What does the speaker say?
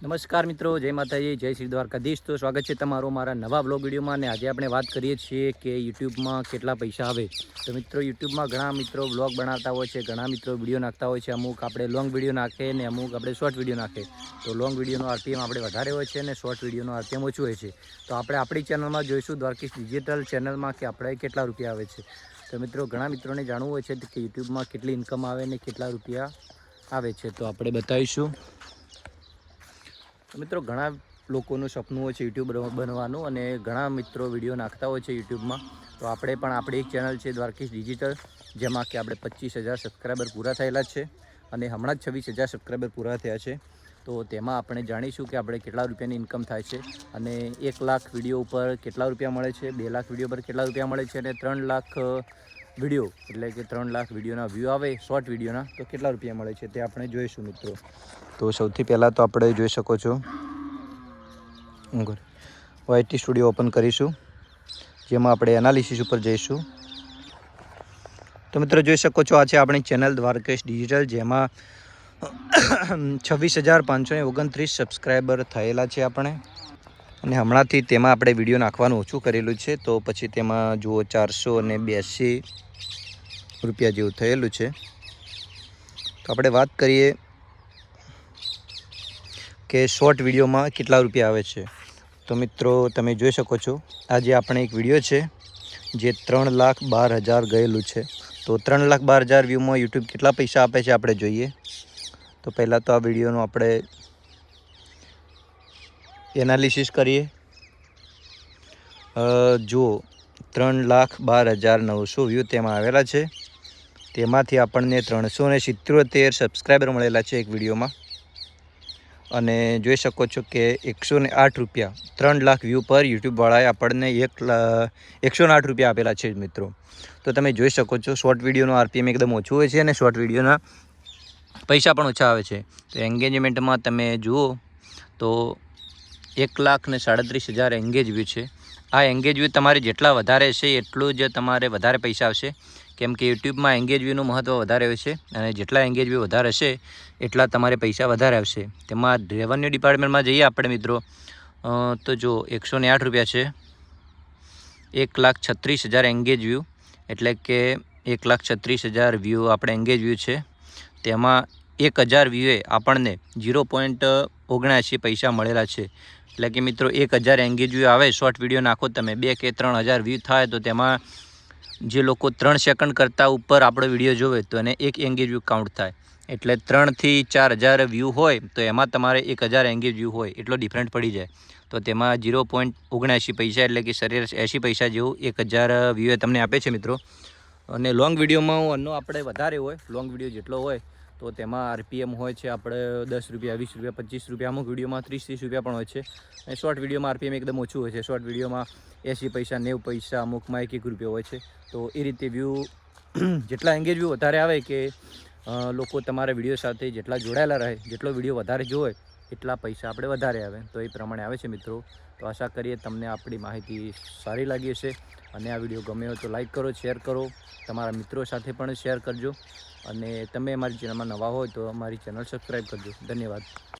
નમસ્કાર મિત્રો, જય માતાજી, જય શ્રી દ્વારકાધીશ। તો સ્વાગત છે તમારું મારા નવા બ્લોગ વિડીયોમાં। અને આજે આપણે વાત કરીએ છીએ કે યુટ્યુબમાં કેટલા પૈસા આવે। તો મિત્રો, યુટ્યુબમાં ઘણા મિત્રો બ્લોગ બનાવતા હોય છે, ઘણા મિત્રો વિડીયો નાખતા હોય છે। અમુક આપણે લોંગ વિડીયો નાખે ને અમુક આપણે શોર્ટ વિડીયો નાખે। તો લોંગ વિડીયોનો આરપીએમ આપણે વધારે હોય છે અને શોર્ટ વિડીયોનો આરપીએમ ઓછું હોય છે। તો આપણે આપણી ચેનલમાં જોઈશું, દ્વારકીશ ડિજિટલ ચેનલમાં, કે આપણે કેટલા રૂપિયા આવે છે। તો મિત્રો, ઘણા મિત્રોને જાણવું હોય છે કે યુટ્યુબમાં કેટલી ઇન્કમ આવે ને કેટલા રૂપિયા આવે છે, તો આપણે બતાવીશું। તો મિત્રો, ઘણા લોકોનું સપનું હોય છે યુટ્યુબર બનવાનું, અને ઘણા મિત્રો વિડીયો નાખતા હોય છે યુટ્યુબમાં। તો આપણે પણ આપણી એક ચેનલ છે દ્વારકીશ ડિજિટલ, જેમાં કે આપણે 25,000 સબસ્ક્રાઈબર પૂરા થયેલા છે અને હમણાં જ 26,000 સબસ્ક્રાઈબર પૂરા થયા છે। તો તેમાં આપણે જાણીશું કે આપણે કેટલા રૂપિયાની ઇન્કમ થાય છે, અને 1 લાખ વિડીયો ઉપર કેટલા રૂપિયા મળે છે, 2 લાખ વિડીયો પર કેટલા રૂપિયા મળે છે, અને 3 લાખ વિડીયો એટલે કે 3 લાખ વિડીયોના વ્યૂ આવે શોર્ટ વિડીયોના, તો કેટલા રૂપિયા મળે છે તે આપણે જોઈશું મિત્રો। તો સૌથી પહેલાં તો આપણે જોઈ શકો છો, YT સ્ટુડિયો ઓપન કરીશું, જેમાં આપણે એનાલિસિસ ઉપર જઈશું। તો મિત્રો, જોઈ શકો છો, આ છે આપણી ચેનલ દ્વારકેશ ડિજિટલ, જેમાં 26,529 સબસ્ક્રાઈબર થયેલા છે આપણે, અને હમણાંથી તેમાં આપણે વિડીયો નાખવાનું ઓછું કરેલું છે। તો પછી તેમાં જુઓ 482 રૂપિયા જેવું થયેલું છે। તો આપણે વાત કરીએ કે શોર્ટ વિડીયોમાં કેટલા રૂપિયા આવે છે। તો મિત્રો, તમે જોઈ શકો છો, આજે આપણે એક વિડીયો છે જે 3,12,000 ગયેલું છે। તો 3,12,000 વ્યૂમાં યુટ્યુબ કેટલા પૈસા આપે છે આપણે જોઈએ। તો પહેલાં તો આ વિડીયોનું આપણે એનાલિસિસ કરીએ। જુઓ, 3,12,900 વ્યૂ તેમાં આવેલા છે। તેમાંથી આપણને 377 સબસ્ક્રાઈબર મળેલા છે એક વિડીયોમાં, અને જોઈ શકો છો કે 108 રૂપિયા, 3 લાખ વ્યૂ પર યુટ્યુબવાળાએ આપણને 108 રૂપિયા આપેલા છે મિત્રો। તો તમે જોઈ શકો છો, શોર્ટ વિડીયોનો આરપીએમ એકદમ ઓછું હોય છે અને શોર્ટ વિડીયોના પૈસા પણ ઓછા આવે છે। તો એન્ગેજમેન્ટમાં તમે જુઓ તો 1,37,000 એંગેજ વ્યૂ છે। આ એંગેજ વ્યૂ તમારે જેટલા વધારે હશે એટલું જ તમારે વધારે પૈસા આવશે, કેમ કે યુટ્યુબમાં એંગેજ વ્યૂનું મહત્ત્વ વધારે હોય છે, અને જેટલા એંગેજ વ્યૂ વધારે હશે એટલા તમારે પૈસા વધારે આવશે। તેમાં રેવન્યુ ડિપાર્ટમેન્ટમાં જઈએ આપણે મિત્રો, તો જો 108 રૂપિયા છે, 1,36,000 એંગેજ વ્યૂ, એટલે કે 1,36,000 વ્યૂ આપણે એંગેજ વ્યૂ છે। તેમાં 1,000 વ્યૂએ આપણને 0.79 પૈસા મળેલા છે। એટલે કે મિત્રો, 1,000 એંગેજ વ્યૂ આવે, શોર્ટ વિડીયો નાખો તમે, 2 કે 3,000 વ્યૂ થાય, તો તેમાં જે લોકો 3 સેકન્ડ કરતાં ઉપર આપણો વિડીયો જોવે તો એને 1 એંગેજ વ્યૂ કાઉન્ટ થાય। એટલે 3 થી 4,000 વ્યૂ હોય તો એમાં તમારે 1,000 એંગેજ વ્યૂ હોય એટલો ડિફરન્ટ પડી જાય। તો તેમાં 0.79 પૈસા એટલે કે સરેરાશ 80 પૈસા જેવું 1,000 વ્યૂએ તમને આપે છે મિત્રો। અને લોંગ વિડીયોમાં આપણે વધારે હોય, લોંગ વિડીયો જેટલો હોય તો તેમાં આરપીએમ હોય છે આપણે 10 રૂપિયા, 20 રૂપિયા, 25 રૂપિયા, અમુક વિડીયોમાં 30 રૂપિયા પણ હોય છે। અને શોર્ટ વિડીયોમાં આરપીએમ એકદમ ઓછું હોય છે। શોર્ટ વિડીયોમાં 80 પૈસા, 90 પૈસા, અમુકમાં 1 રૂપિયો હોય છે। તો એ રીતે વ્યૂ જેટલા એંગેજ વ્યૂ વધારે આવે, કે લોકો તમારા વિડીયો સાથે જેટલા જોડાયેલા રહે, જેટલો વિડીયો વધારે જોવે એટલા પૈસા આપણે વધારે આવે, તો એ પ્રમાણે આવે છે મિત્રો। તો આશા કરીએ તમને આપણી માહિતી સારી લાગી હશે, અને આ વિડીયો ગમે હોય તો લાઈક કરો, શેર કરો, તમારા મિત્રો સાથે પણ શેર કરજો, અને તમે અમારી ચેનલમાં નવા હોય તો અમારી ચેનલ સબસ્ક્રાઈબ કરજો। ધન્યવાદ।